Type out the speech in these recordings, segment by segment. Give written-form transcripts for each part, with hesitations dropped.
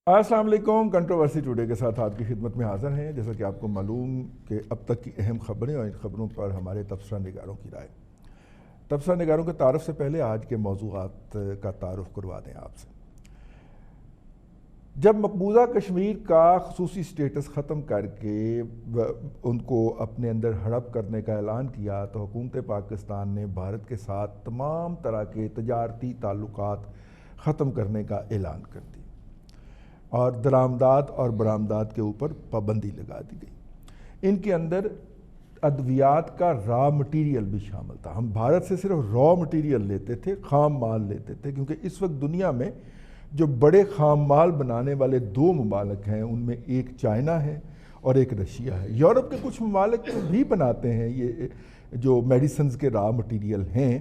السلام علیکم. Controversy today کے ساتھ آپ کی خدمت میں حاضر ہیں. جیسا کہ آپ کو معلوم کہ اب تک کی اہم خبریں اور ان خبروں پر ہمارے تبصرہ نگاروں کی رائے. تبصرہ نگاروں کے تعارف سے پہلے آج کے موضوعات کا تعارف کروا دیں آپ سے. جب مقبوضہ کشمیر کا خصوصی سٹیٹس ختم کر کے ان کو اپنے اندر ہڑپ کرنے کا اعلان کیا تو حکومت پاکستان نے بھارت کے ساتھ تمام طرح کے تجارتی تعلقات ختم کرنے کا اعلان کر دیا اور درآمدات اور برآمدات کے اوپر پابندی لگا دی گئی. ان کے اندر ادویات کا را مٹیریل بھی شامل تھا. ہم بھارت سے صرف را مٹیریل لیتے تھے، خام مال لیتے تھے، کیونکہ اس وقت دنیا میں جو بڑے خام مال بنانے والے دو ممالک ہیں ان میں ایک چائنا ہے اور ایک رشیا ہے. یورپ کے کچھ ممالک بھی بناتے ہیں یہ جو میڈیسنز کے را مٹیریل ہیں،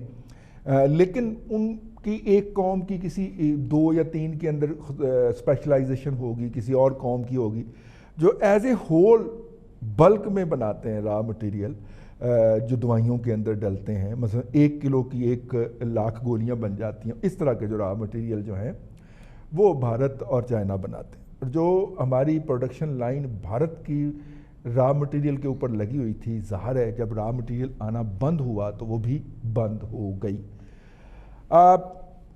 لیکن ان کی ایک قوم کی کسی 2 یا 3 کے اندر اسپیشلائزیشن ہوگی، کسی اور قوم کی ہوگی جو ایز اے ہول بلک میں بناتے ہیں را مٹیریل جو دوائیوں کے اندر ڈلتے ہیں. مثلا 1 کلو کی 1 لاکھ گولیاں بن جاتی ہیں. اس طرح کے جو را مٹیریل جو ہیں وہ بھارت اور چائنا بناتے ہیں. جو ہماری پروڈکشن لائن بھارت کی را مٹیریل کے اوپر لگی ہوئی تھی، ظاہر ہے جب را مٹیریل آنا بند ہوا تو وہ بھی بند ہو گئی.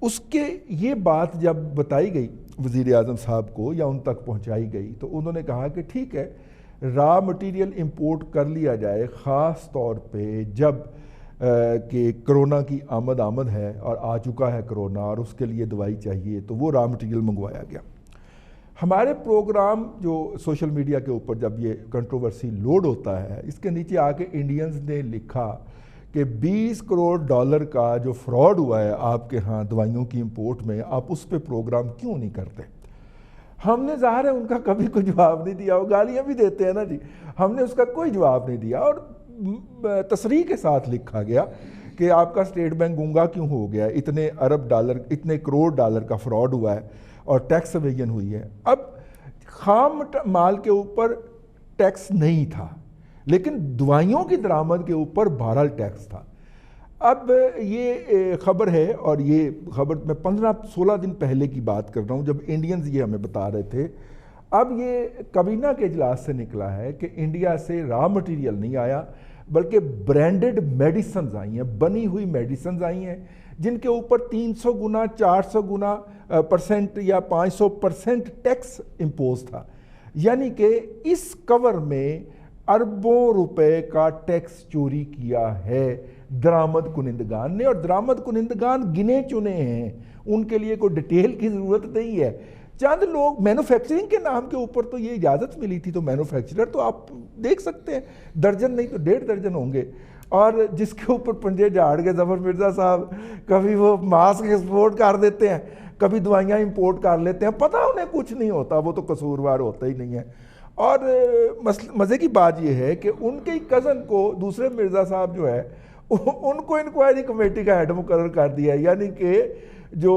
اس کے یہ بات جب بتائی گئی وزیر اعظم صاحب کو یا ان تک پہنچائی گئی تو انہوں نے کہا کہ ٹھیک ہے را مٹیریل امپورٹ کر لیا جائے، خاص طور پہ جب کہ کرونا کی آمد ہے اور آ چکا ہے کرونا اور اس کے لیے دوائی چاہیے تو وہ را مٹیریل منگوایا گیا. ہمارے پروگرام جو سوشل میڈیا کے اوپر جب یہ کنٹروورسی لوڈ ہوتا ہے، اس کے نیچے آ کے انڈینز نے لکھا کہ $20 کروڑ کا جو فراڈ ہوا ہے آپ کے ہاں دوائیوں کی امپورٹ میں، آپ اس پہ پروگرام کیوں نہیں کرتے. ہم نے ظاہر ہے ان کا کبھی کوئی جواب نہیں دیا. وہ گالیاں بھی دیتے ہیں نا جی، ہم نے اس کا کوئی جواب نہیں دیا اور تصریح کے ساتھ لکھا گیا کہ آپ کا اسٹیٹ بینک گنگا کیوں ہو گیا، اتنے ارب ڈالر اتنے کروڑ ڈالر کا فراڈ ہوا ہے اور ٹیکس ایویژن ہوئی ہے. اب خام مال کے اوپر ٹیکس نہیں تھا لیکن دوائیوں کی درآمد کے اوپر بہرحال ٹیکس تھا. اب یہ خبر ہے اور یہ خبر میں 15-16 دن پہلے کی بات کر رہا ہوں جب انڈینز یہ ہمیں بتا رہے تھے. اب یہ کابینہ کے اجلاس سے نکلا ہے کہ انڈیا سے را مٹیریل نہیں آیا بلکہ برانڈڈ میڈیسنز آئی ہیں، بنی ہوئی میڈیسنز آئی ہیں جن کے اوپر 300 گنا 400 گنا % یا 500% ٹیکس امپوز تھا. یعنی کہ اس کور میں اربوں روپے کا ٹیکس چوری کیا ہے درآمد کنندگان نے. اور درآمد کنندگان گنے چنے ہیں، ان کے لیے کوئی ڈیٹیل کی ضرورت نہیں ہے. چند لوگ مینوفیکچرنگ کے نام کے اوپر تو یہ اجازت ملی تھی تو مینوفیکچرر تو آپ دیکھ سکتے ہیں درجن نہیں تو 1.5 درجن ہوں گے. اور جس کے اوپر پنجے جھاڑ کے ظفر مرزا صاحب کبھی وہ ماسک ایکسپورٹ کر دیتے ہیں، کبھی دوائیاں امپورٹ کر لیتے ہیں، پتہ انہیں کچھ نہیں ہوتا، وہ تو قصوروار ہوتا ہی نہیں ہے. اور مزے کی بات یہ ہے کہ ان کے کزن کو دوسرے مرزا صاحب جو ہے ان کو انکوائری کمیٹی کا ہیڈ مقرر کر دیا ہے. یعنی کہ جو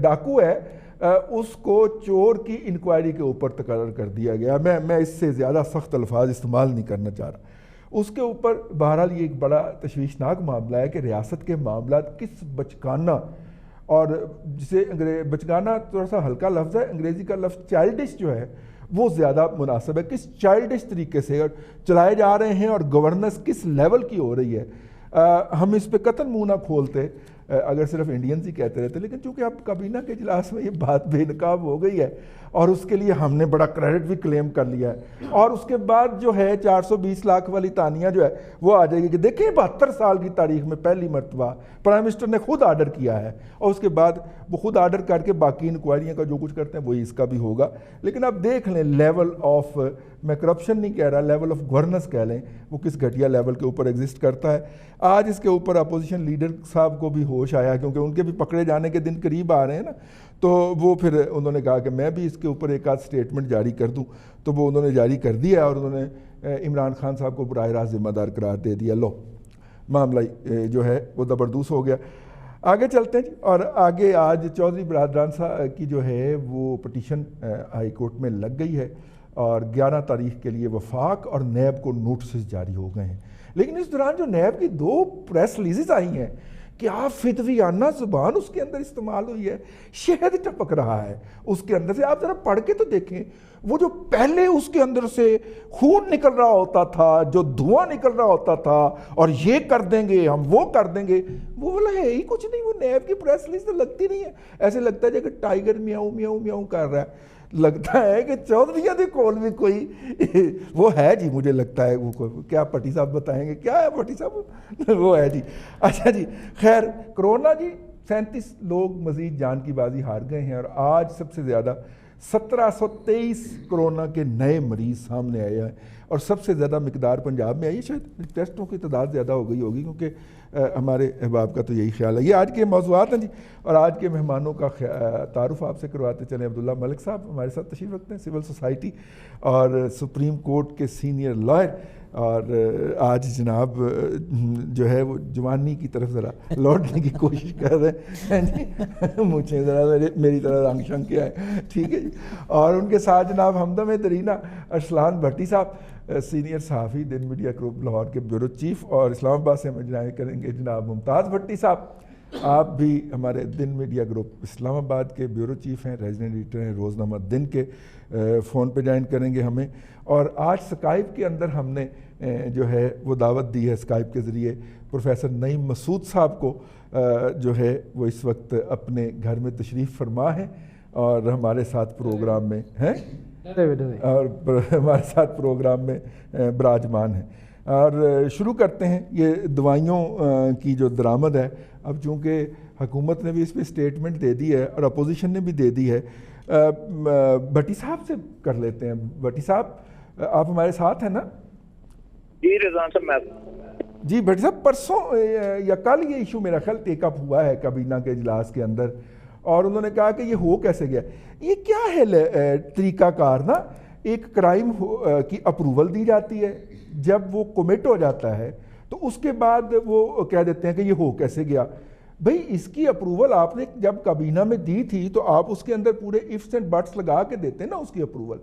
ڈاکو ہے اس کو چور کی انکوائری کے اوپر تقرر کر دیا گیا. میں اس سے زیادہ سخت الفاظ استعمال نہیں کرنا چاہ رہا. اس کے اوپر بہرحال یہ ایک بڑا تشویشناک معاملہ ہے کہ ریاست کے معاملات کس بچکانہ، اور جسے بچکانہ تھوڑا سا ہلکا لفظ ہے، انگریزی کا لفظ چائلڈش جو ہے وہ زیادہ مناسب ہے، کس چائلڈش طریقے سے چلائے جا رہے ہیں اور گورننس کس لیول کی ہو رہی ہے. ہم اس پہ قطن منہ نہ کھولتے اگر صرف انڈینز ہی کہتے رہتے، لیکن چونکہ اب کابینہ کے اجلاس میں یہ بات بے نقاب ہو گئی ہے اور اس کے لیے ہم نے بڑا کریڈٹ بھی کلیم کر لیا ہے. اور اس کے بعد جو ہے 420 لاکھ والی تانیہ جو ہے وہ آ جائے گی کہ دیکھیں 72 سال کی تاریخ میں پہلی مرتبہ پرائم منسٹر نے خود آرڈر کیا ہے اور اس کے بعد وہ خود آرڈر کر کے باقی انکوائریاں کا جو کچھ کرتے ہیں وہی اس کا بھی ہوگا. لیکن اب دیکھ لیں لیول آف، میں کرپشن نہیں کہہ رہا، لیول آف گورننس کہہ لیں، وہ کس گھٹیا لیول کے اوپر ایگزسٹ کرتا ہے. آج اس کے اوپر اپوزیشن لیڈر صاحب کو بھی ہوش آیا کیونکہ ان کے بھی پکڑے جانے کے دن قریب آ رہے ہیں نا، تو وہ پھر انہوں نے کہا کہ میں بھی اس کے اوپر ایک آدھ سٹیٹمنٹ جاری کر دوں. تو وہ انہوں نے جاری کر دیا اور انہوں نے عمران خان صاحب کو براہ راست ذمہ دار قرار دے دیا. لو معاملہ جو ہے وہ زبردست ہو گیا. آگے چلتے ہیں جی. اور آگے آج چودھری برادران صاحب کی جو ہے وہ پٹیشن ہائی کورٹ میں لگ گئی ہے اور 11 تاریخ کے لیے وفاق اور نیب کو نوٹسز جاری ہو گئے ہیں. لیکن اس دوران جو نیب کی 2 پریس ریلیزز آئی ہیں کیا فدویانہ زبان اس کے اندر استعمال ہوئی ہے, شہد ٹپک رہا ہے اس کے اندر سے. آپ ذرا پڑھ کے تو دیکھیں, وہ جو پہلے اس کے اندر سے خون نکل رہا ہوتا تھا, جو دھواں نکل رہا ہوتا تھا, اور یہ کر دیں گے ہم, وہ کر دیں گے, وہ والا ہے ہی کچھ نہیں. وہ نیب کی پریس ریلیز تو لگتی نہیں ہے, ایسے لگتا ہے کہ ٹائیگر میاؤں میاؤں میاؤں کر رہا ہے. لگتا ہے کہ چودھریوں دے کول بھی کوئی وہ ہے جی, مجھے لگتا ہے وہ کیا پٹی صاحب بتائیں گے کیا ہے پٹی صاحب وہ ہے جی. اچھا جی, خیر کرونا جی 37 لوگ مزید جان کی بازی ہار گئے ہیں, اور آج سب سے زیادہ 1723 کرونا کے نئے مریض سامنے آئے ہیں, اور سب سے زیادہ مقدار پنجاب میں آئی ہے. شاید ٹیسٹوں کی تعداد زیادہ ہو گئی ہوگی, کیونکہ ہمارے احباب کا تو یہی خیال ہے. یہ آج کے موضوعات ہیں جی, اور آج کے مہمانوں کا تعارف آپ سے کرواتے چلیں. عبداللہ ملک صاحب ہمارے ساتھ تشریف رکھتے ہیں, سول سوسائٹی اور سپریم کورٹ کے سینئر لائر, اور آج جناب جو ہے وہ جوانی کی طرف ذرا لوٹنے کی کوشش کر رہے ہیں جی, مجھے ذرا میری طرح رنگ شنگ کیا ہے, ٹھیک ہے جی. اور ان کے ساتھ جناب ہمدم ترینہ ارسلان بھٹی صاحب, سینئر صحافی دن میڈیا گروپ لاہور کے بیورو چیف, اور اسلام آباد سے ہم جناب کریں گے جناب ممتاز بھٹی صاحب, آپ بھی ہمارے دن میڈیا گروپ اسلام آباد کے بیورو چیف ہیں, ریزیڈنٹ ایڈیٹر ہیں روزنامہ دن کے. فون پہ جوائن کریں گے ہمیں. اور آج سکائپ کے اندر ہم نے جو ہے وہ دعوت دی ہے سکائپ کے ذریعے پروفیسر نعیم مسعود صاحب کو, جو ہے وہ اس وقت اپنے گھر میں تشریف فرما ہے اور ہمارے ساتھ پروگرام میں ہیں, اور ہمارے ساتھ پروگرام میں براجمان ہیں. اور شروع کرتے ہیں یہ دوائیوں کی جو درآمد ہے. اب چونکہ حکومت نے بھی اس پہ اسٹیٹمنٹ دے دی ہے اور اپوزیشن نے بھی دے دی ہے, بھٹی صاحب سے کر لیتے ہیں. بھٹی صاحب آپ ہمارے ساتھ ہیں نا؟ جی رضوان صاحب میں جی. بھٹی صاحب پرسوں یا کل یہ ایشو میرا خیال ٹیک اپ ہوا ہے کابینہ کے اجلاس کے اندر, اور انہوں نے کہا کہ یہ ہو کیسے گیا. یہ کیا ہے طریقہ کار نا, ایک کرائم کی اپروول دی جاتی ہے, جب وہ کمٹ ہو جاتا ہے تو اس کے بعد وہ کہہ دیتے ہیں کہ یہ ہو کیسے گیا. بھئی اس کی اپروول آپ نے جب کابینہ میں دی تھی تو آپ اس کے اندر پورے ifs اینڈ بٹس لگا کے دیتے ہیں نا اس کی اپروول,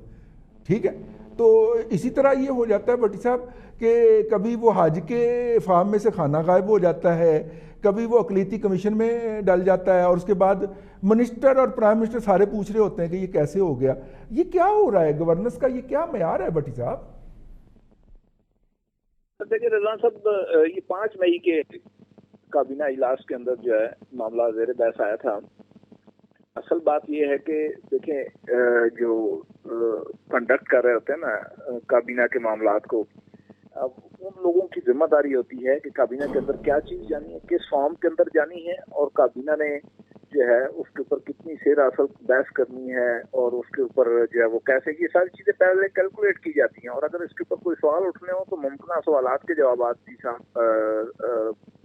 ٹھیک ہے. تو اسی طرح یہ ہو جاتا ہے بھٹی صاحب کہ کبھی وہ حج کے فارم میں سے کھانا غائب ہو جاتا ہے, کبھی وہ اقلیتی کمیشن میں ڈل جاتا ہے, اور اس کے بعد منسٹر اور پرائم منسٹر سارے پوچھ رہے ہوتے ہیں کہ یہ کیسے ہو گیا. یہ کیا ہو رہا ہے گورننس کا, یہ کیا معیار ہے بھٹی صاحب؟ دیکھیے رضوان صاحب, یہ 5 مئی کے کابینہ اجلاس کے اندر جو ہے معاملہ زیر بحث آیا تھا. اصل بات یہ ہے کہ دیکھیں جو کنڈکٹ کر رہے ہوتے ہیں نا کابینہ کے معاملات کو, اب ان لوگوں کی ذمہ داری ہوتی ہے کہ کابینہ کے اندر کیا چیز جانی ہے, کس فارم کے اندر جانی ہے, اور کابینہ نے جو ہے اس کے اوپر کتنی سیر اصل بحث کرنی ہے, اور اس کے اوپر جو ہے وہ کیسے, یہ ساری چیزیں پہلے کیلکولیٹ کی جاتی ہیں. اور اگر اس کے اوپر کوئی سوال اٹھنے ہوں تو ممکنہ سوالات کے جوابات بھی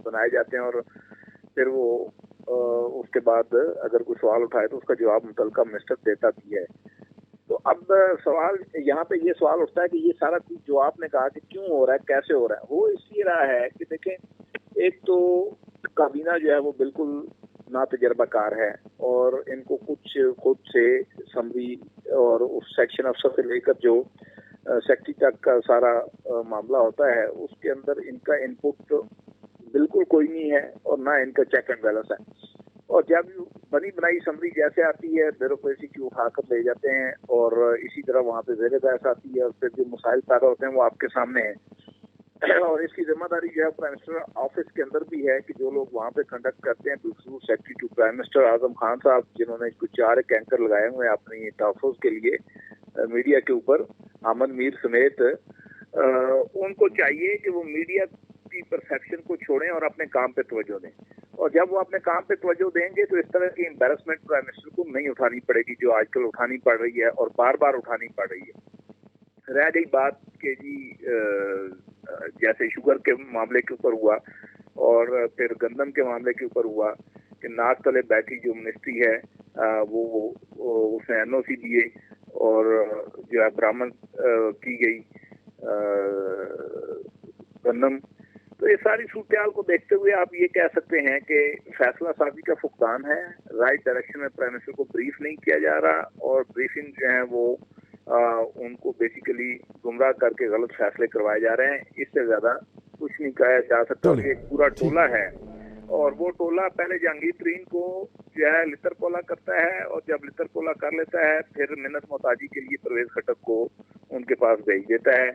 بنائے جاتے ہیں, اور پھر وہ اس کے بعد اگر کوئی سوال اٹھائے تو اس کا جواب متعلقہ منسٹر دیتا بھی ہے. تو اب سوال یہاں پہ یہ سوال اٹھتا ہے کہ یہ سارا کچھ جو آپ نے کہا کہ کیوں ہو رہا ہے, کیسے ہو رہا ہے, وہ اس لیے رہا ہے کہ دیکھیں ایک تو کابینہ جو ہے وہ بالکل نا تجربہ کار ہے, اور ان کو کچھ خود سے اسمبلی اور اس سیکشن افسر سے لے کر جو سیکٹری تک کا سارا معاملہ ہوتا ہے اس کے اندر ان کا ان پٹ بالکل کوئی نہیں ہے, اور نہ ان کا چیک اینڈ بیلنس ہے. اور جب بنی بنائی اسمبلی جیسے آتی ہے بیوروکریسی کی اٹھا کر لے جاتے ہیں, اور اسی طرح وہاں پہ زیر بحث آتی ہے, اور پھر جو مسائل پیدا ہوتے ہیں وہ آپ کے سامنے ہیں. اور اس کی ذمہ داری جو ہے پرائم منسٹر آفس کے اندر بھی ہے کہ جو لوگ وہاں پہ کنڈکٹ کرتے ہیں, دوسروں secretary to prime minister Azam Khan صاحب, جنہوں نے کچھ 4 اینکر لگائے ہوئے ہیں اپنی تحفظ کے لیے میڈیا کے اوپر, احمد میر سمیت, ان کو چاہیے کہ وہ میڈیا کی پرسیپشن کو چھوڑیں اور اپنے کام پہ توجہ دیں. اور جب وہ اپنے کام پہ توجہ دیں گے تو اس طرح کی امبیرسمنٹ پرائم منسٹر کو نہیں اٹھانی پڑے گی جو آج کل اٹھانی پڑ رہی ہے اور بار بار اٹھانی پڑ رہی ہے. رہ گئی بات کہ جی جیسے شوگر کے معاملے کے اوپر ہوا اور پھر گندم کے معاملے کے اوپر ہوا کہ ناک تلے بیٹھی جو منسٹری ہے وہ اس نے این او سی دیے اور جو ہے برآمد کی گئی گندم. تو یہ ساری صورتحال کو دیکھتے ہوئے آپ یہ کہہ سکتے ہیں کہ فیصلہ سازی کا فقدان ہے, رائٹ ڈائریکشن میں پرائم منسٹر کو بریف نہیں کیا جا رہا, اور بریفنگ جو ہے وہ ان کو بیسیکلی گمراہ کر کے غلط فیصلے کروائے جا رہے ہیں. اس سے زیادہ کچھ نہیں کہا جا سکتا. ایک پورا ٹولہ ہے اور وہ ٹولہ پہلے جہانگیر ترین کو جو ہے لتر پولہ کرتا ہے، اور جب لتر پولہ کر لیتا ہے پھر منت محتاجی کے لیے پرویز خٹک کو ان کے پاس بھیج دیتا ہے۔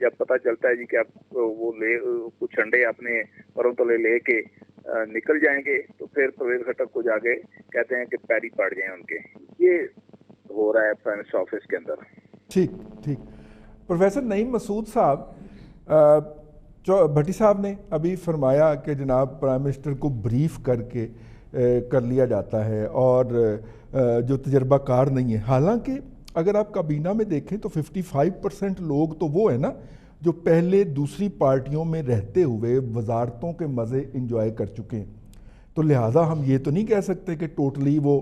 جب پتہ چلتا ہے جی کہ اب وہ کچھ انڈے اپنے پروں تلے لے کے نکل جائیں گے، تو پھر پرویز خٹک کو جا کے کہتے ہیں کہ پیری پڑ جائیں ان کے۔ یہ ہو رہا ہے پرائم منسٹر آفس کے اندر۔ ٹھیک ٹھیک۔ پروفیسر نعیم مسعود صاحب، بھٹی صاحب نے ابھی فرمایا کہ جناب پرائم منسٹر کو بریف کر کے کر لیا جاتا ہے اور جو تجربہ کار نہیں ہے، حالانکہ اگر آپ کابینہ میں دیکھیں تو 55% لوگ تو وہ ہیں نا جو پہلے دوسری پارٹیوں میں رہتے ہوئے وزارتوں کے مزے انجوائے کر چکے ہیں، تو لہٰذا ہم یہ تو نہیں کہہ سکتے کہ ٹوٹلی وہ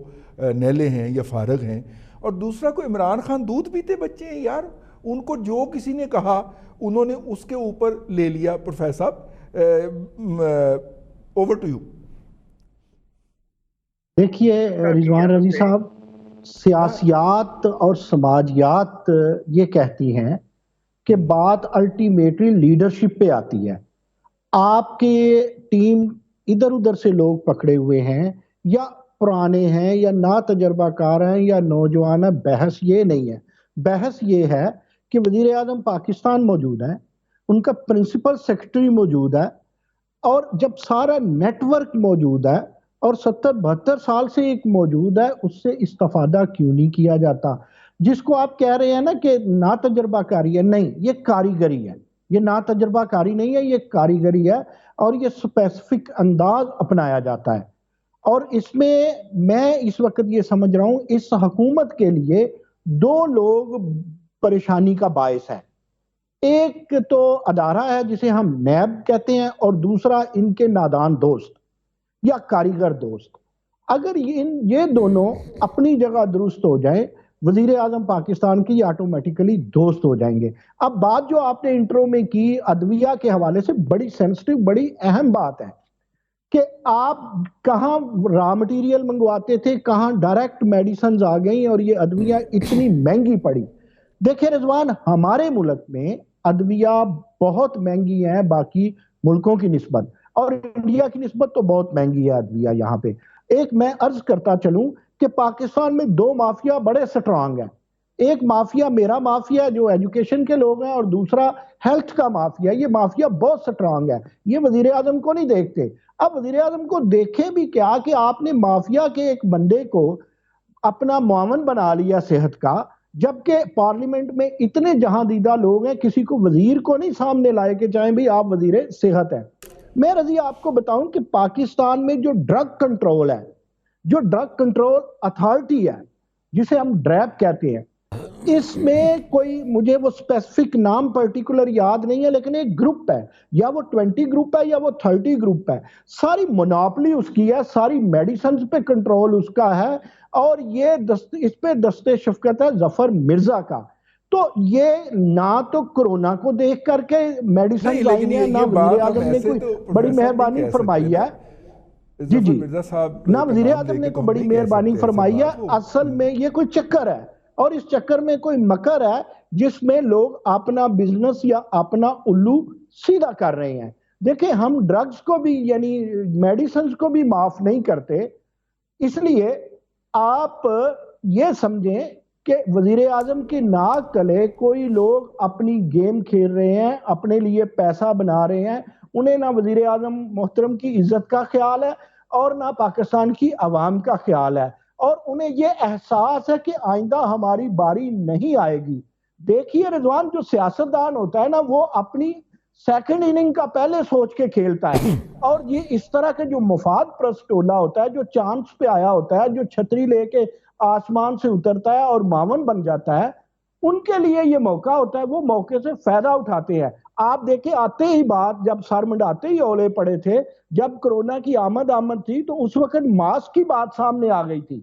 نیلے ہیں یا فارغ ہیں۔ اور دوسرا، کو عمران خان دودھ پیتے بچے ہیں یار، ان کو جو کسی نے کہا انہوں نے اس کے اوپر لے لیا۔ پروفیسر صاحب، اوور ٹو یو۔ دیکھیے رضوان رضی صاحب، سیاسیات اور سماجیات یہ کہتی ہیں کہ بات الٹیمیٹلی لیڈرشپ پہ آتی ہے۔ آپ کے ٹیم ادھر ادھر سے لوگ پکڑے ہوئے ہیں، یا پرانے ہیں یا نا تجربہ کار ہیں یا نوجوان ہیں، بحث یہ نہیں ہے۔ بحث یہ ہے کہ وزیر اعظم پاکستان موجود ہیں، ان کا پرنسپل سیکرٹری موجود ہے، اور جب سارا نیٹ ورک موجود ہے اور 70-72 سال سے ایک موجود ہے، اس سے استفادہ کیوں نہیں کیا جاتا؟ جس کو آپ کہہ رہے ہیں نا کہ نا تجربہ کاری ہے، نہیں، یہ کاریگری ہے، یہ نا تجربہ کاری نہیں ہے، یہ کاریگری ہے، اور یہ اسپیسیفک انداز اپنایا جاتا ہے۔ اور اس میں اس وقت یہ سمجھ رہا ہوں اس حکومت کے لیے دو لوگ پریشانی کا باعث ہے۔ ایک تو ادارہ ہے جسے ہم نیب کہتے ہیں، اور دوسرا ان کے نادان دوست یا کاریگر دوست۔ اگر یہ دونوں اپنی جگہ درست ہو جائیں، وزیر اعظم پاکستان کی آٹومیٹیکلی دوست ہو جائیں گے۔ اب بات جو آپ نے انٹرو میں کی ادویہ کے حوالے سے، بڑی سینسٹیو، بڑی اہم بات ہے کہ آپ کہاں را مٹیریل منگواتے تھے، کہاں ڈائریکٹ میڈیسنز آ گئیں اور یہ ادویہ اتنی مہنگی پڑی۔ دیکھیں رضوان، ہمارے ملک میں ادویہ بہت مہنگی ہیں باقی ملکوں کی نسبت، اور انڈیا کی نسبت تو بہت مہنگی ہے ادویہ یہاں پہ۔ ایک میں عرض کرتا چلوں کہ پاکستان میں دو مافیا بڑے سٹرانگ ہیں۔ ایک مافیا میرا مافیا جو ایجوکیشن کے لوگ ہیں، اور دوسرا ہیلتھ کا مافیا۔ یہ مافیا بہت سٹرانگ ہے، یہ وزیر اعظم کو نہیں دیکھتے۔ اب وزیر اعظم کو دیکھے بھی کیا کہ آپ نے مافیا کے ایک بندے کو اپنا معاون بنا لیا صحت کا، جبکہ پارلیمنٹ میں اتنے جہاں دیدہ لوگ ہیں، کسی کو وزیر کو نہیں سامنے لائے کہ چاہیں بھی آپ وزیر صحت ہیں۔ میں رضی آپ کو بتاؤں کہ پاکستان میں جو ڈرگ کنٹرول ہے، جو ڈرگ کنٹرول اتھارٹی ہے، جسے ہم ڈریپ کہتے ہیں، اس میں کوئی مجھے وہ اسپیسیفک نام پرٹیکولر یاد نہیں ہے، لیکن ایک گروپ ہے، یا وہ 20 گروپ ہے یا وہ 30 گروپ ہے، ساری مناپلی اس کی ہے، ساری میڈیسنز پہ کنٹرول اس کا ہے، اور یہ اس پہ دست شفقت ہے ظفر مرزا کا۔ تو یہ نہ تو کرونا کو دیکھ کر کے میڈیسن لائی ہیں، نہ وزیر اعظم نے کوئی بڑی مہربانی فرمائی ہے، جی نہ وزیر اعظم نے کوئی بڑی مہربانی فرمائی ہے۔ اصل میں یہ کوئی چکر ہے، اور اس چکر میں کوئی مکر ہے جس میں لوگ اپنا بزنس یا اپنا الو سیدھا کر رہے ہیں۔ دیکھیں، ہم ڈرگز کو بھی یعنی میڈیسنز کو بھی معاف نہیں کرتے، اس لیے آپ یہ سمجھیں کہ وزیر اعظم کے ناک تلے کوئی لوگ اپنی گیم کھیل رہے ہیں، اپنے لیے پیسہ بنا رہے ہیں۔ انہیں نہ وزیر اعظم محترم کی عزت کا خیال ہے اور نہ پاکستان کی عوام کا خیال ہے، اور انہیں یہ احساس ہے کہ آئندہ ہماری باری نہیں آئے گی۔ دیکھیے رضوان، جو سیاستدان ہوتا ہے نا، وہ اپنی سیکنڈ اننگ کا پہلے سوچ کے کھیلتا ہے، اور یہ اس طرح کے جو مفاد پرست ٹولہ ہوتا ہے، جو چانس پہ آیا ہوتا ہے، جو چھتری لے کے آسمان سے اترتا ہے اور معاون بن جاتا ہے، ان کے لیے یہ موقع ہوتا ہے، وہ موقع سے فائدہ اٹھاتے ہیں۔ آپ دیکھیں، آتے ہی بات جب سر منڈاتے ہی اولے پڑے تھے، جب کرونا کی آمد تھی، تو اس وقت ماسک کی بات سامنے آ گئی تھی۔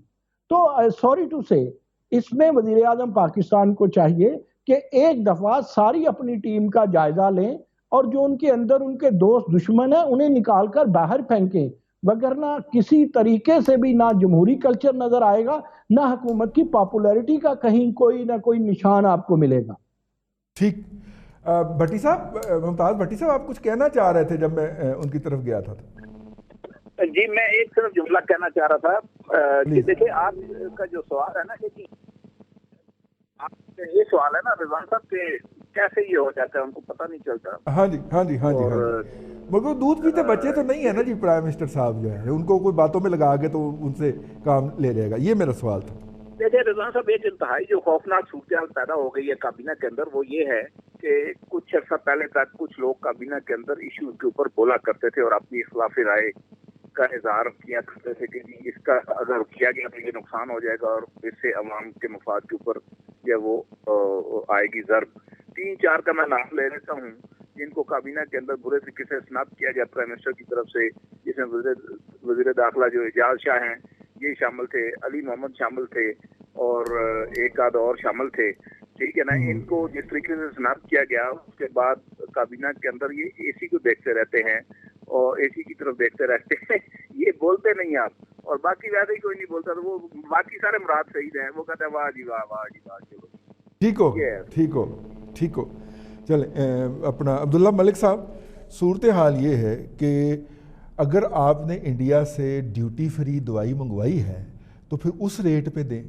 تو سوری ٹو سے، اس میں وزیر اعظم پاکستان کو چاہیے کہ ایک دفعہ ساری اپنی ٹیم کا جائزہ لیں، اور جو ان کے اندر ان کے دوست دشمن ہیں انہیں نکال کر باہر پھینکیں، وگرنہ کسی طریقے سے بھی نہ جمہوری کلچر نظر آئے گا، نہ حکومت کی پاپولیرٹی کا کہیں کوئی نہ کوئی نشان آپ کو ملے گا۔ ٹھیک۔ بھٹی صاحب، ممتاز بھٹی صاحب، آپ کچھ کہنا چاہ رہے تھے جب میں ان کی طرف گیا تھا؟ جی میں ایک صرف جملہ کہنا چاہ رہا تھا کہ دیکھیں آپ کا جو سوال ہے نا کہ آپ کا یہ سوال ہے نا رضوان صاحب کہ کیسے یہ ہو جاتا ہے ان کو پتہ نہیں چلتا. ہاں جی مگر دودھ پیتے بچے تو نہیں ہے نا جی پرائم منسٹر صاحب جو ہے ان کو کوئی باتوں میں لگا کے تو ان سے کام لے لے گا. یہ میرا سوال تھا. دیکھیں رضوان صاحب ایک انتہائی جو خوفناک صورتحال پیدا ہو گئی ہے کابینہ کے اندر وہ یہ ہے کہ کچھ عرصہ پہلے تک کچھ لوگ کابینہ کے اندر ایشو کے اوپر بولا کرتے تھے اور اپنی اختلاف رائے کا اظہار کیا کرتے تھے کہ اس کا اگر کیا گیا تو یہ نقصان ہو جائے گا اور اس سے عوام کے مفاد کے اوپر جو وہ آئے گی ضرب. 3-4 کا میں نام لے لیتا ہوں جن کو کابینہ کے اندر برے طریقے سے اسناب کیا گیا پرائم منسٹر کی طرف سے, جس میں وزیر داخلہ جو اعجاز شاہ ہیں یہ شامل تھے, علی محمد شامل تھے اور ایک آدھ اور شامل تھے. ٹھیک ہے نا. ان کو جس طریقے سے اسناب کیا گیا اس کے بعد کابینہ کے اندر یہ اے سی کو دیکھتے رہتے ہیں اور اے سی کی طرف دیکھتے رہتے ہیں. یہ بولتے نہیں آپ اور باقی ویسے ہی کوئی نہیں بولتا تو وہ باقی سارے مراد صحیح ہیں. وہ کہتے ہیں واہ جی واہ واہ جی واہ. چلو ٹھیک ہو. چلیں اپنا عبداللہ ملک صاحب, صورتحال یہ ہے کہ اگر آپ نے انڈیا سے ڈیوٹی فری دوائی منگوائی ہے تو پھر اس ریٹ پہ دیں.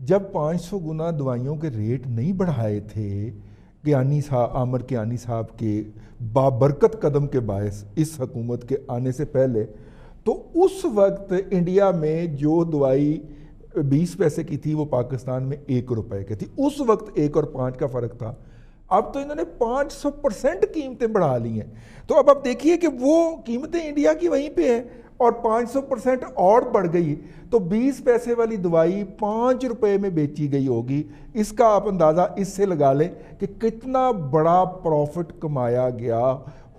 جب 500 گنا دوائیوں کے ریٹ نہیں بڑھائے تھے عامر کیانی صاحب کے بابرکت قدم کے باعث اس حکومت کے آنے سے پہلے, تو اس وقت انڈیا میں جو دوائی 20 پیسے کی تھی وہ پاکستان میں 1 روپے کی تھی. اس وقت 1 اور 5 کا فرق تھا. اب تو انہوں نے 500% قیمتیں بڑھا لی ہیں. تو اب آپ دیکھیے کہ وہ قیمتیں انڈیا کی وہیں پہ ہیں اور 500% اور بڑھ گئی تو 20 پیسے والی دوائی 5 روپے میں بیچی گئی ہوگی. اس کا آپ اندازہ اس سے لگا لیں کہ کتنا بڑا پروفٹ کمایا گیا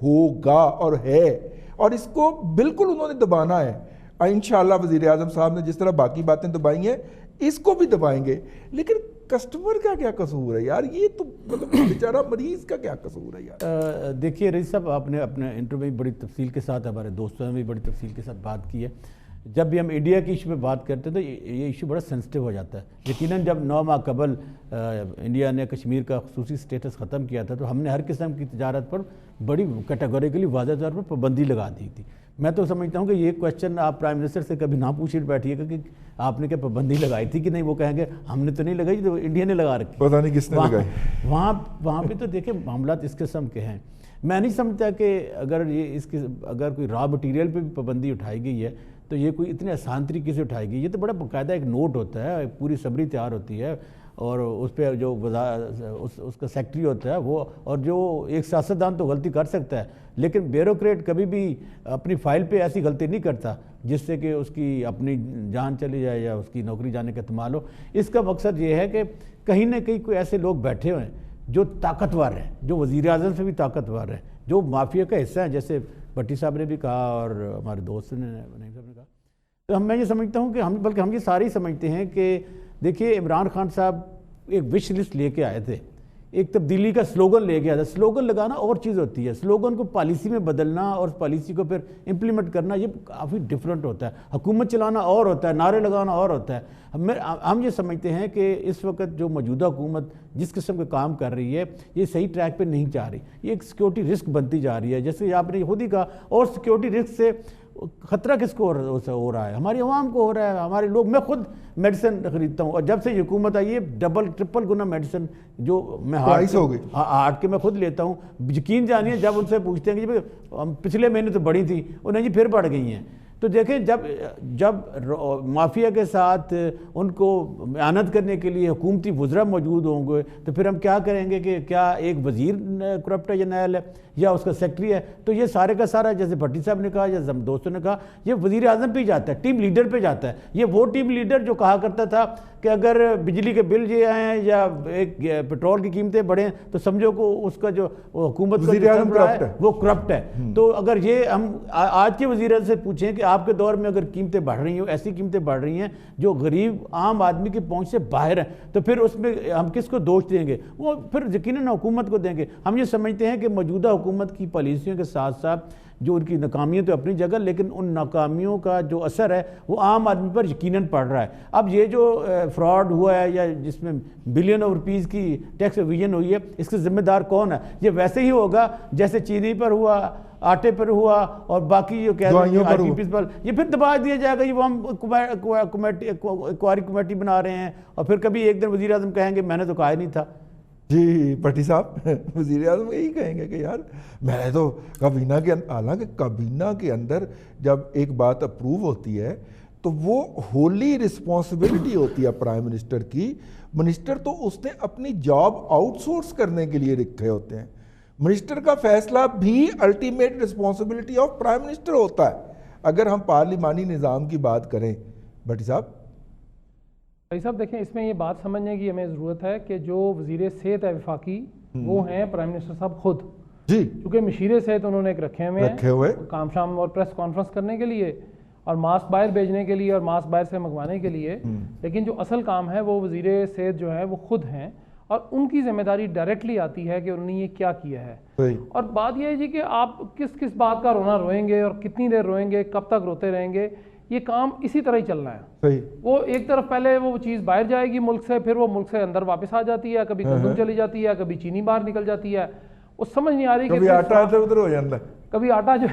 ہوگا اور ہے, اور اس کو بالکل انہوں نے دبانا ہے. انشاءاللہ وزیر اعظم صاحب نے جس طرح باقی باتیں دبائی ہیں اس کو بھی دبائیں گے. لیکن کسٹمر کا کیا قصور ہے یار؟ یہ تو مطلب بیچارہ مریض کا کیا قصور ہے یار؟ دیکھیے رئیس صاحب, آپ نے اپنے انٹرویو میں بڑی تفصیل کے ساتھ, ہمارے دوستوں نے بھی بڑی تفصیل کے ساتھ بات کی ہے. جب بھی ہم انڈیا کی ایشو پہ بات کرتے ہیں تو یہ ایشو بڑا سینسٹیو ہو جاتا ہے. یقیناً جب 9 ماہ قبل انڈیا نے کشمیر کا خصوصی سٹیٹس ختم کیا تھا تو ہم نے ہر قسم کی تجارت پر بڑی کیٹیگوریکلی واضح طور پر پابندی لگا دی تھی. میں تو سمجھتا ہوں کہ یہ کویشچن آپ پرائم منسٹر سے کبھی نہ پوچھے بیٹھیے گا کہ آپ نے کیا پابندی لگائی تھی کہ نہیں. وہ کہیں گے ہم نے تو نہیں لگائی, تو انڈیا نے لگا رکھی, پتہ نہیں کس نے لگائی. وہاں پہ تو دیکھیں معاملات اس قسم کے ہیں. میں نہیں سمجھتا کہ اگر کوئی را مٹیریل پہ بھی پابندی اٹھائی گئی ہے تو یہ کوئی اتنے آسان طریقے سے اٹھائی گئی. یہ تو بڑا باقاعدہ ایک نوٹ ہوتا ہے, پوری سمری تیار ہوتی ہے اور اس پہ جو اس کا سیکٹری ہوتا ہے وہ, اور جو ایک سیاستدان تو غلطی کر سکتا ہے لیکن بیوروکریٹ کبھی بھی اپنی فائل پہ ایسی غلطی نہیں کرتا جس سے کہ اس کی اپنی جان چلی جائے یا اس کی نوکری جانے کا احتمال ہو. اس کا مقصد یہ ہے کہ کہیں نہ کہیں کوئی ایسے لوگ بیٹھے ہوئے ہیں جو طاقتور ہیں, جو وزیر اعظم سے بھی طاقتور ہیں, جو مافیا کا حصہ ہیں, جیسے بھٹی صاحب نے بھی کہا اور ہمارے دوست نے کہا. تو میں یہ سمجھتا ہوں کہ بلکہ ہم یہ سارے ہی سمجھتے ہیں کہ دیکھیے عمران خان صاحب ایک وش لسٹ لے کے آئے تھے, ایک تبدیلی کا سلوگن لے کے آیا تھا. سلوگن لگانا اور چیز ہوتی ہے, سلوگن کو پالیسی میں بدلنا اور پالیسی کو پھر امپلیمنٹ کرنا یہ کافی ڈیفرنٹ ہوتا ہے. حکومت چلانا اور ہوتا ہے, نعرے لگانا اور ہوتا ہے. ہم یہ سمجھتے ہیں کہ اس وقت جو موجودہ حکومت جس قسم کا کام کر رہی ہے یہ صحیح ٹریک پہ نہیں جا رہی. یہ ایک سیکیورٹی رسک بنتی جا رہی ہے, جیسے آپ نے خود ہی کہا. اور سیکیورٹی رسک سے خطرہ کس کو ہو رہا ہے؟ ہماری عوام کو ہو رہا ہے, ہمارے لوگ. میں خود میڈیسن خریدتا ہوں اور جب سے حکومت آئی ہے 2-3 گنا میڈیسن جو میں ہارٹ کے میں خود لیتا ہوں. یقین جانیے جب ان سے پوچھتے ہیں کہ پچھلے مہینے تو بڑھی تھی, انہیں جی پھر بڑھ گئی ہیں. تو دیکھیں جب مافیا کے ساتھ ان کو اعانت کرنے کے لیے حکومتی وزراء موجود ہوں گے تو پھر ہم کیا کریں گے کہ کیا ایک وزیر کرپٹ ہے یا نائل ہے یا اس کا سیکٹری ہے؟ تو یہ سارے کا سارا, جیسے بھٹی صاحب نے کہا یا دوستوں نے کہا, یہ وزیر اعظم پہ جاتا ہے, ٹیم لیڈر پہ جاتا ہے. یہ وہ ٹیم لیڈر جو کہا کرتا تھا کہ اگر بجلی کے بل یہ آئیں یا ایک پیٹرول کی قیمتیں بڑھیں تو سمجھو کو اس کا جو حکومت کا وہ کرپٹ ہے. تو اگر یہ ہم آج کے وزیر اعظم سے پوچھیں کہ آپ کے دور میں اگر قیمتیں بڑھ رہی ہیں, ایسی قیمتیں بڑھ رہی ہیں جو غریب عام آدمی کی پہنچ سے باہر ہیں, تو پھر اس میں ہم کس کو دوش دیں گے؟ وہ پھر یقیناً حکومت کو دیں گے. ہم یہ سمجھتے ہیں کہ موجودہ حکومت کی پالیسیوں کے ساتھ ساتھ جو ان کی ناکامیاں تو اپنی جگہ، لیکن ان ناکامیوں کا جو اثر ہے وہ عام آدمی پر یقیناً پڑ رہا ہے. اب یہ جو فراڈ ہوا ہے یا جس میں بلین آف روپیز کی ٹیکس ایویژن ہوئی ہے، اس کے ذمہ دار کون ہے؟ یہ ویسے ہی ہوگا جیسے چینی پر ہوا، آٹے پر ہوا اور باقی جو کہتے ہیں آئی ٹی پیز پر، یہ پھر دبا دیا جائے گا. یہ وہ ہم انکوائری کمیٹی بنا رہے ہیں اور پھر کبھی ایک دن وزیر اعظم کہیں گے میں نے تو کہا ہی نہیں تھا. جی بھٹی صاحب، وزیر اعظم یہی کہیں گے کہ یار میں نے تو کابینہ کے اندر، حالانکہ کابینہ کے اندر جب ایک بات اپروو ہوتی ہے تو وہ ہولی رسپانسبلٹی ہوتی ہے پرائم منسٹر کی. منسٹر تو اس نے اپنی جاب آؤٹ سورس کرنے کے لیے رکھے ہوتے ہیں. منسٹر کا فیصلہ بھی ultimate responsibility of prime minister ہوتا ہے. اگر ہم پارلیمانی نظام کی بات کریں بھٹی صاحب. بھائی صاحب دیکھیں، اس میں یہ بات سمجھنے کی ہمیں ضرورت ہے کہ جو وزیر صحت ہے وفاقی، وہ ہیں پرائم منسٹر صاحب خود. جی، کیونکہ مشیر صحت انہوں نے ایک رکھے ہوئے کام شام اور پریس کانفرنس کرنے کے لیے اور ماسک باہر بھیجنے کے لیے اور ماسک باہر سے منگوانے کے لیے، لیکن جو اصل کام ہے وہ وزیر صحت جو ہے وہ خود ہیں اور ان کی ذمہ داری ڈائریکٹلی آتی ہے کہ انہوں نے یہ کیا کیا ہے. اور بات یہ ہے جی کہ آپ کس کس بات کا رونا روئیں گے اور کتنی دیر روئیں گے، کب تک روتے رہیں گے، یہ کام اسی طرح ہی چلنا ہے. وہ ایک طرف پہلے وہ چیز باہر جائے گی ملک سے، پھر وہ ملک سے اندر واپس آ جاتی ہے، کبھی گندم چلی جاتی ہے، کبھی چینی باہر نکل جاتی ہے. وہ سمجھ نہیں آ رہی کہ کبھی آٹا ادھر ادھر ہو جاتا ہے، کبھی آٹا جو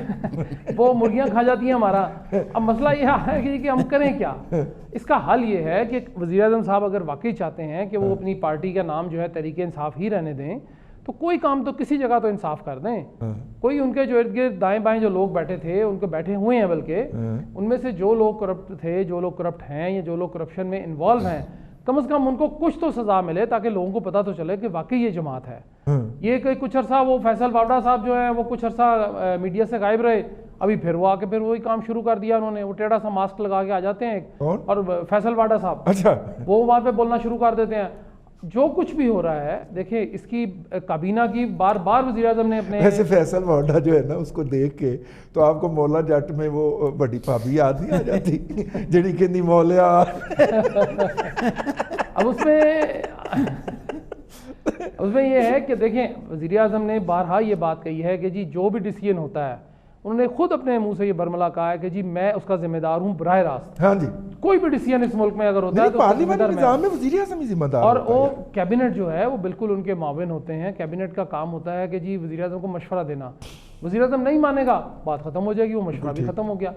وہ مرغیاں کھا جاتی ہیں ہمارا. اب مسئلہ یہ ہے کہ ہم کریں کیا. اس کا حل یہ ہے کہ وزیر اعظم صاحب اگر واقعی چاہتے ہیں کہ وہ اپنی پارٹی کا نام جو ہے تحریک انصاف ہی رہنے دیں، تو کوئی کام تو کسی جگہ تو انصاف کر دیں. کوئی ان کے جو ارد گرد دائیں بائیں جو لوگ بیٹھے تھے، ان کے بیٹھے ہوئے ہیں، بلکہ ان میں سے جو لوگ کرپٹ تھے، جو لوگ کرپٹ ہیں یا جو لوگ کرپشن میں انوالو ہیں، کم از کم ان کو کچھ تو سزا ملے تاکہ لوگوں کو پتہ تو چلے کہ واقعی یہ جماعت ہے. یہ کہ کچھ عرصہ وہ فیصل واوڈا صاحب جو ہیں وہ کچھ عرصہ میڈیا سے غائب رہے، ابھی پھر وہ آ کے پھر وہی کام شروع کر دیا انہوں نے. وہ ٹیڑھا سا ماسک لگا کے آ جاتے ہیں اور فیصل واوڈا صاحب وہ وہاں پہ بولنا شروع کر دیتے ہیں. جو کچھ بھی ہو رہا ہے دیکھیں، اس کی کابینہ کی بار بار وزیر اعظم نے اپنے ایسے فیصل واڈا جو ہے نا، اس کو دیکھ کے تو آپ کو مولا جٹ میں وہ بڑی بھابھی یاد نہیں آ جاتی جڑی کہندی مولیا. اب اس میں یہ ہے کہ دیکھیں، وزیر اعظم نے بارہا یہ بات کہی ہے کہ جی جو بھی ڈیسیژن ہوتا ہے، انہوں نے خود اپنے منہ سے یہ برملا کہا ہے کہ جی میں اس کا ذمہ دار ہوں براہ راست. ہاں جی، کوئی بھی ڈیسیژن اس ملک میں اگر ہوتا ہے تو پارلیمانی نظام میں وزیر اعظم ہی ذمہ دار اور وہ کیبنٹ جو ہے وہ بالکل ان کے معاون ہوتے ہیں. کیبنٹ کا کام ہوتا ہے کہ جی وزیر اعظم کو مشورہ دینا. وزیر اعظم نہیں مانے گا، بات ختم ہو جائے گی، وہ مشورہ بھی ختم ہو گیا.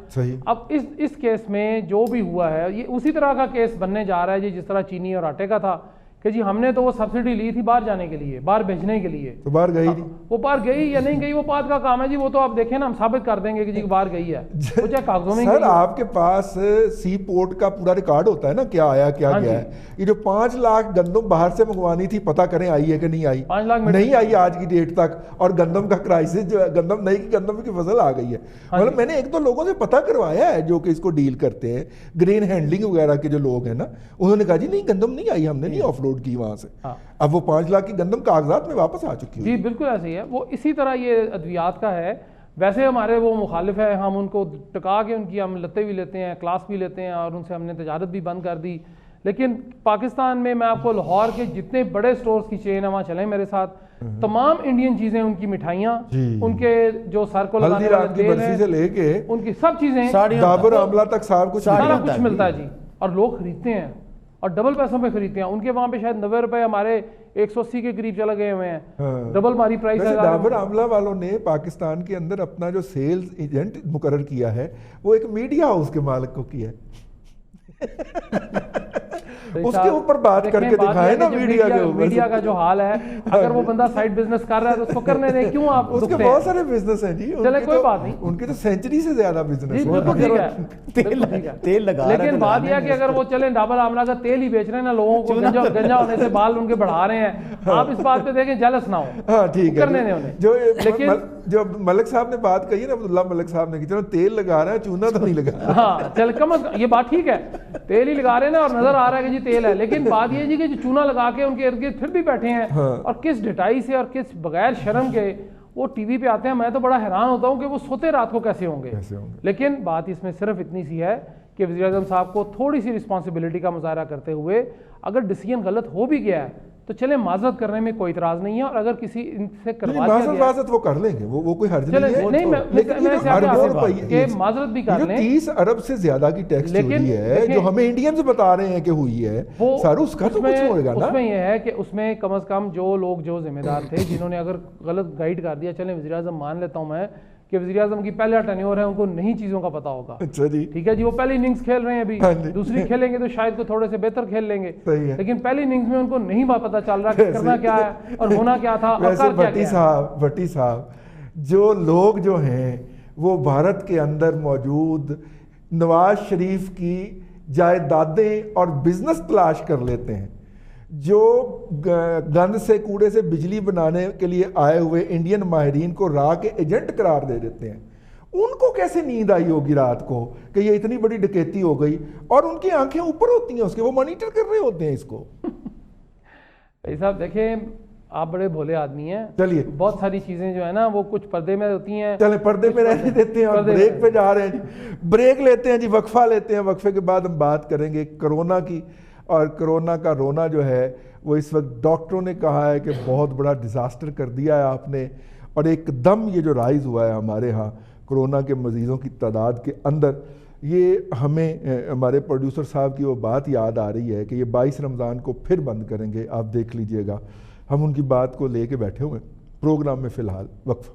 اب اس کیس میں جو بھی ہوا ہے یہ اسی طرح کا کیس بننے جا رہا ہے جی جس طرح چینی اور آٹے کا تھا کہ جی ہم نے تو وہ سبسڈی لی تھی باہر جانے کے لیے، باہر بھیجنے کے لیے، تو باہر گئی نہیں. وہ باہر گئی یا نہیں گئی وہ بات کا کام ہے جی. وہ تو آپ دیکھیں نا، ہم ثابت کر دیں گے کہ جی باہر گئی ہے. وہ چاہے کاغذوں میں سر آپ کے پاس سی پورٹ کا پورا ریکارڈ ہوتا ہے نا، کیا آیا کیا گیا ہے. یہ جو 5 لاکھ گندم باہر سے منگوانی تھی، پتہ کریں آئی ہے کہ نہیں آئی. 5 لاکھ نہیں آئی آج کی ڈیٹ تک. اور گندم کا کرائسس جو ہے، گندم کی فصل آ گئی ہے. مطلب میں نے 1-2 لوگوں سے پتہ کروایا ہے جو کہ اس کو ڈیل کرتے ہیں، گرین ہینڈلنگ وغیرہ کے جو لوگ ہیں نا، انہوں نے کہا جی نہیں گندم نہیں آئی، ہم نے نہیں آف لوڈ کی وہاں سے. اب وہ 5 لاکھ کی گندم کاغذات میں واپس آ چکی ہے. جی بالکل ایسے ہی ہے. وہ اسی طرح یہ ادویات کا ہے. ویسے ہمارے وہ مخالف ہے، ہم ان کو ٹکا کے ان کی ہم لتے بھی لیتے ہیں، کلاس بھی لیتے ہیں اور ان سے ہم نے تجارت بھی بند کر دی. لیکن پاکستان میں میں آپ کو لاہور کے جتنے بڑے سٹورز کی چین ہے وہاں چلیں میرے ساتھ، تمام انڈین چیزیں، ان کی مٹھائیاں، ان کے جو سر کو لگانے والے تیل ہیں سے لے کے ان کی سب چیزیں، ڈابر آملہ تک سارا کچھ ملتا ہے جی. اور لوگ خریدتے ہیں اور ڈبل پیسوں پہ خریدتے ہیں. ان کے وہاں پہ شاید 90 روپے، ہمارے 180 کے قریب چلے گئے ہوئے ہیں. ڈبل ماری پرائس ہے. ڈابر آملہ والوں نے پاکستان کے اندر اپنا جو سیلز ایجنٹ مقرر کیا ہے وہ ایک میڈیا ہاؤس کے مالک کو کیا ہے. اس کے اوپر بات کر کے دکھائے نا میڈیا کا جو حال ہے. اگر وہ بندہ سائڈ بزنس کر رہا ہے تو اس کو کرنے دیں. کیوں آپ اس کے بہت سارے بزنس ہیں جی. چلے کوئی بات نہیں، ان کے تو سینچری سے زیادہ بزنس ہے. تیل لگا، لیکن بات یہ ہے کہ اگر وہ چلیں ڈابر آملہ کا تیل ہی بیچ رہے ہیں نا، لوگوں کو گنجا ہونے سے بال ان کے بڑھا رہے ہیں، آپ اس بات پہ دیکھیں جیلس نہ ہو. ہاں ٹھیک ہے. کرنے دیں انہیں. لیکن جو ملک صاحب نے بات کہی ہے نا، عبداللہ ملک صاحب نے کہ چلو تیل لگا رہا ہے، چونا تو نہیں لگا. ہاں چل کم از کم یہ بات ٹھیک ہے، تیل ہی لگا رہے ہیں نا اور نظر آ رہا ہے کہ جی تیل ہے. لیکن بات یہ جی کہ جو چونا لگا کے ان کے ارد گرد پھر بھی بیٹھے ہیں اور کس ڈٹائی سے اور کس بغیر شرم کے وہ ٹی وی پہ آتے ہیں. میں تو بڑا حیران ہوتا ہوں کہ وہ سوتے رات کو کیسے ہوں گے. لیکن بات اس میں صرف اتنی سی ہے کہ وزیر اعظم صاحب کو تھوڑی سی رسپانسبلٹی کا مظاہرہ کرتے ہوئے اگر ڈیسیژن غلط ہو بھی گیا ہے تو چلیں معذرت کرنے میں کوئی اعتراض نہیں ہے، اور اگر کسی ان سے کروا دیا گیا معذرت وہ کر لیں گے، وہ کوئی حرج نہیں ہے، نہیں لیکن یہ جو اربوں روپے کہ معذرت بھی کر لیں، 30 ارب سے زیادہ کی ٹیکس چوری ہے جو ہمیں انڈینز بتا رہے ہیں کہ ہوئی ہے، سر اس کا تو کچھ ہوئے گا نا۔ اس میں یہ ہے کہ اس میں کم از کم جو لوگ جو ذمہ دار تھے جنہوں نے اگر غلط گائیڈ کر دیا، چلیں وزیر اعظم مان لیتا ہوں میں کہ وزیر اعظم کی پہلا ٹینیور ہے، ان کو نہیں چیزوں کا پتا ہوگا، اچھا جی ٹھیک ہے جی، وہ پہلی اننگز کھیل رہے ہیں ابھی، دوسری کھیلیں گے تو شاید کو تھوڑے سے بہتر کھیل لیں گے، لیکن پہلی اننگز میں ان کو نہیں پتا چل رہا کہ کرنا کیا ہے اور ہونا کیا تھا اور کر کیا گیا۔ بھٹی صاحب، جو لوگ جو ہیں وہ بھارت کے اندر موجود نواز شریف کی جائیدادیں اور بزنس تلاش کر لیتے ہیں، جو گند سے کوڑے سے بجلی بنانے کے لیے آئے ہوئے انڈین ماہرین کو راہ کے ایجنٹ قرار دے دیتے ہیں، ان کو کیسے نیند آئی ہوگی رات کو کہ یہ اتنی بڑی ڈکیتی ہو گئی، اور ان کی آنکھیں اوپر ہوتی ہیں اس کے، وہ مانیٹر کر رہے ہوتے ہیں اس کو۔ بھائی صاحب دیکھیں، آپ بڑے بھولے آدمی ہیں، چلیے بہت ساری چیزیں جو ہے نا وہ کچھ پردے میں ہوتی ہیں، چلیں پردے میں رہنے دیتے ہیں اور بریک پہ جا رہے ہیں جی، بریک لیتے ہیں جی، وقفہ لیتے ہیں، وقفے کے بعد ہم بات کریں گے کرونا کی، اور کرونا کا رونا جو ہے وہ اس وقت ڈاکٹروں نے کہا ہے کہ بہت بڑا ڈیزاسٹر کر دیا ہے آپ نے، اور ایک دم یہ جو رائز ہوا ہے ہمارے ہاں کرونا کے مریضوں کی تعداد کے اندر، یہ ہمیں ہمارے پروڈیوسر صاحب کی وہ بات یاد آ رہی ہے کہ یہ 22 رمضان کو پھر بند کریں گے، آپ دیکھ لیجئے گا، ہم ان کی بات کو لے کے بیٹھے ہوئے پروگرام میں فی الحال وقفہ۔